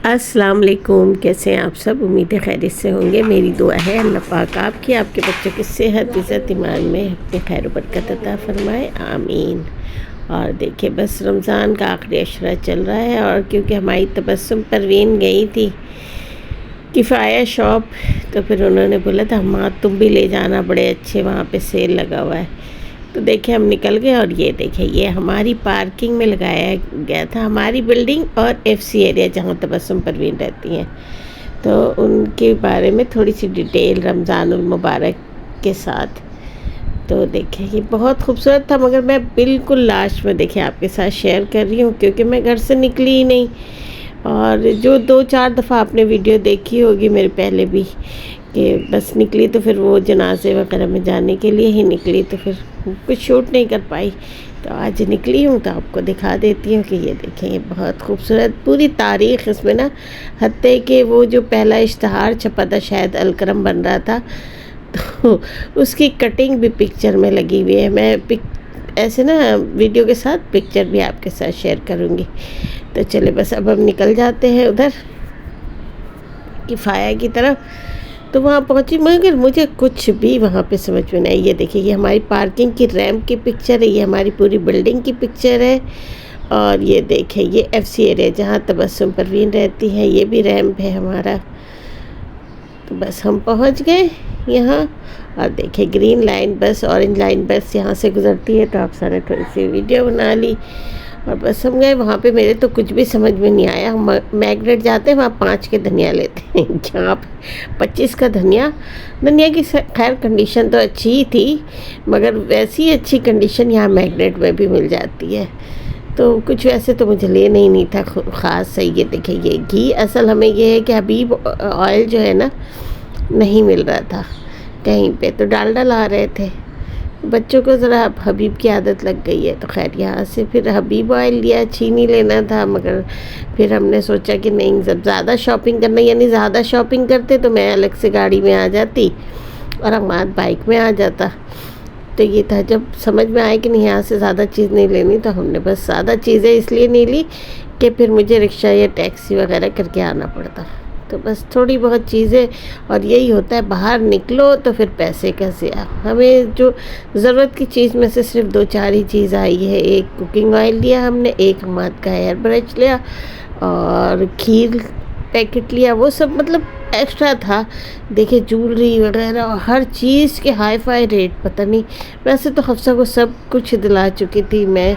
السلام علیکم، کیسے ہیں آپ سب؟ امید ہے خیریت سے ہوں گے۔ میری دعا ہے اللہ پاک آپ کی، آپ کے بچوں کی صحت، عزت، ایمان میں اپنی خیر و برکت عطا فرمائے، آمین۔ اور دیکھیں بس رمضان کا آخری عشرہ چل رہا ہے، اور کیونکہ ہماری تبسم پروین گئی تھی کفایہ شاپ، تو پھر انہوں نے بولا تھا ماں تم بھی لے جانا، بڑے اچھے وہاں پہ سیل لگا ہوا ہے۔ تو دیکھیں ہم نکل گئے، اور یہ دیکھیں یہ ہماری پارکنگ میں لگایا گیا تھا، ہماری بلڈنگ اور ایف سی ایریا جہاں تبسم پروین رہتی ہیں، تو ان کے بارے میں تھوڑی سی ڈیٹیل رمضان المبارک کے ساتھ۔ تو دیکھیں یہ بہت خوبصورت تھا، مگر میں بالکل لاسٹ میں دیکھیں آپ کے ساتھ شیئر کر رہی ہوں، کیونکہ میں گھر سے نکلی ہی نہیں۔ اور جو 2-4 دفعہ آپ نے ویڈیو دیکھی ہوگی میرے پہلے بھی، کہ بس نکلی تو پھر وہ جنازے وغیرہ میں جانے کے لیے ہی نکلی، تو پھر کچھ شوٹ نہیں کر پائی۔ تو آج نکلی ہوں تو آپ کو دکھا دیتی ہوں کہ یہ دیکھیں یہ بہت خوبصورت پوری تاریخ اس میں نا، حتیٰ کہ وہ جو پہلا اشتہار چھپا تھا شاید الکرم بن رہا تھا، تو اس کی کٹنگ بھی پکچر میں لگی ہوئی ہے۔ میں ایسے نا ویڈیو کے ساتھ پکچر بھی آپ کے ساتھ شیئر کروں گی۔ تو چلے بس اب ہم نکل جاتے ہیں ادھر کفایہ کی طرف۔ تو وہاں پہنچی، مگر مجھے کچھ بھی وہاں پہ سمجھ میں نہیں آئی۔ یہ دیکھیں یہ ہماری پارکنگ کی ریمپ کی پکچر ہے، یہ ہماری پوری بلڈنگ کی پکچر ہے، اور یہ دیکھیں یہ ایف سی ایریا جہاں تبسم پروین رہتی ہے، یہ بھی ریمپ ہے ہمارا۔ تو بس ہم پہنچ گئے یہاں، اور دیکھیں green line bus, orange line bus یہاں سے گزرتی ہے، تو آپ سارے تھوڑی سی ویڈیو بنا لی، اور بس ہم گئے وہاں پہ۔ میرے تو کچھ بھی سمجھ میں نہیں آیا۔ ہم میگنیٹ جاتے ہیں وہاں 5 کے دھنیا لیتے ہیں، جہاں 25 کا دھنیا کی خیر کنڈیشن تو اچھی ہی تھی، مگر ویسی اچھی کنڈیشن یہاں میگنیٹ میں بھی مل جاتی ہے، تو کچھ ویسے تو مجھے لینا ہی نہیں تھا خاص صحیح۔ یہ دیکھیں یہ گھی، اصل ہمیں یہ ہے کہ حبیب آئل جو ہے نا نہیں مل رہا تھا کہیں پہ، تو ڈالڈا لا رہے تھے۔ بچوں کو ذرا حبیب کی عادت لگ گئی ہے، تو خیر یہاں سے پھر حبیب آئل لیا، چینی لینا تھا، مگر پھر ہم نے سوچا کہ نہیں، جب زیادہ شاپنگ کرنا، یعنی زیادہ شاپنگ کرتے تو میں الگ سے گاڑی میں آ جاتی اور حماد بائک میں آ جاتا۔ تو یہ تھا جب سمجھ میں آئے کہ نہیں یہاں سے زیادہ چیز نہیں لینی، تو ہم نے بس زیادہ چیزیں اس لیے نہیں لی کہ پھر مجھے رکشہ یا ٹیکسی وغیرہ کر کے آنا پڑتا، تو بس تھوڑی بہت چیزیں۔ اور یہی ہوتا ہے باہر نکلو تو پھر پیسے کا ضیاع۔ ہمیں جو ضرورت کی چیز میں سے صرف 2-4 ہی چیز آئی ہے۔ ایک کوکنگ آئل لیا ہم نے، ایک حماد کا ہیئر برش لیا، اور کھیر پیکٹ لیا، وہ سب مطلب ایکسٹرا تھا۔ دیکھیں جولری وغیرہ ہر چیز کے ہائی فائی ریٹ، پتہ نہیں، ویسے تو حفصہ کو سب کچھ دلا چکی تھی میں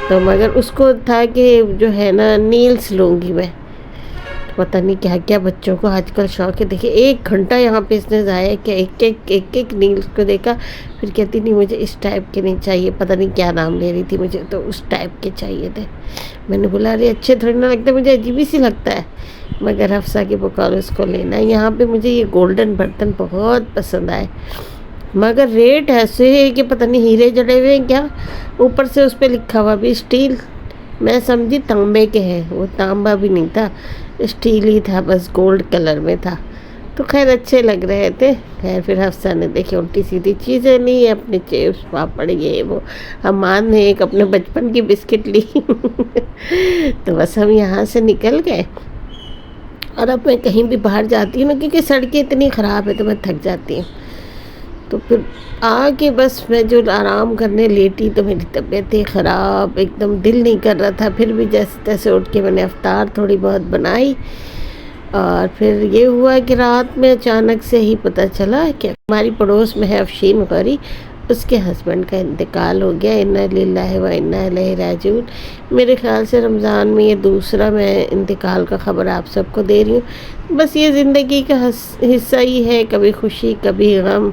تو، مگر اس کو تھا کہ جو ہے نا نیلز لوں گی میں، پتہ نہیں کیا کیا بچوں کو آج کل شوق ہے۔ دیکھیں 1 گھنٹہ یہاں پہ اس نے ضائع کیا، ایک نیلز کو دیکھا، پھر کہتی نہیں مجھے اس ٹائپ کے نہیں چاہیے، پتہ نہیں کیا نام لے رہی تھی، مجھے تو اس ٹائپ کے چاہیے تھے۔ میں نے بولا ارے اچھے تھوڑی نہ لگتے، مجھے عجیب ہی سی لگتا ہے، مگر حفصہ کی بقول اس کو لینا ہے۔ یہاں پہ مجھے یہ گولڈن برتن بہت پسند آئے، مگر ریٹ ایسے ہے کہ پتہ نہیں ہیرے جڑے ہوئے ہیں کیا، اوپر سے اس پہ لکھا ہوا بھی اسٹیل، میں سمجھی تانبے کے ہیں، وہ تانبا بھی نہیں تھا، اسٹیل ہی تھا، بس گولڈ کلر میں تھا، تو خیر اچھے لگ رہے تھے۔ خیر پھر حفصہ نے دیکھے الٹی سیدھی چیزیں لی، اپنے چپس پاپڑ یہ وہ، حماد نے ایک اپنے بچپن کی بسکٹ لی تو بس ہم یہاں سے نکل گئے۔ اور اب میں کہیں بھی باہر جاتی ہوں نا، کیونکہ سڑکیں اتنی خراب ہے تو میں تھک جاتی ہوں، تو پھر آ کے بس میں جو آرام کرنے لیٹی تو میری طبیعت ہی خراب، ایک دم دل نہیں کر رہا تھا، پھر بھی جیسے تیسے اٹھ کے میں نے افطار تھوڑی بہت بنائی، اور پھر یہ ہوا کہ رات میں اچانک سے ہی پتہ چلا کہ ہماری پڑوس میں ہے افشین غوری، اس کے ہسبینڈ کا انتقال ہو گیا، انا للہ و انا الیہ راجعون۔ میرے خیال سے رمضان میں یہ دوسرا میں انتقال کا خبر آپ سب کو دے رہی ہوں۔ بس یہ زندگی کا حصہ ہی ہے، کبھی خوشی کبھی غم،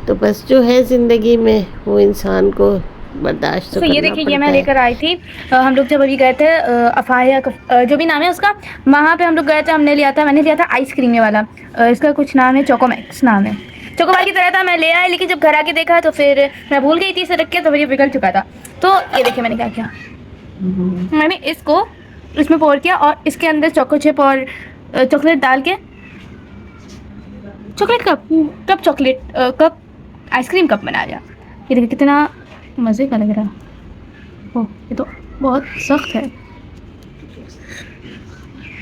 تو بس جو ہے زندگی میں وہ انسان کو برداشت تو کرنا یہ دیکھیں یہ میں پڑتا لے ہے۔ کر آئی تھی، ہم لوگ جب ابھی گئے تھے افاہیہ جو بھی نام ہے اس کا، وہاں پہ ہم لوگ گئے تھے، میں نے لیا تھا آئس کریم والا، اس کا کچھ نام ہے چوکو میکس نام ہے، چوکو بار کی طرح تھا، میں لے آئی، لیکن جب گھر آ کے دیکھا تو پھر میں بھول گئی تھی اسے رکھ کے، تو یہ پگھل چکا تھا۔ تو یہ دیکھیں میں نے کیا کیا، میں نے اس کو اس میں پور کیا، اور اس کے اندر چوکو چپ اور چاکلیٹ ڈال کے، chocolate cup chocolate cup ice cream cup بنا لیا۔ یہ دیکھیں کتنا مزے کا لگ رہا، یہ تو بہت سخت ہے۔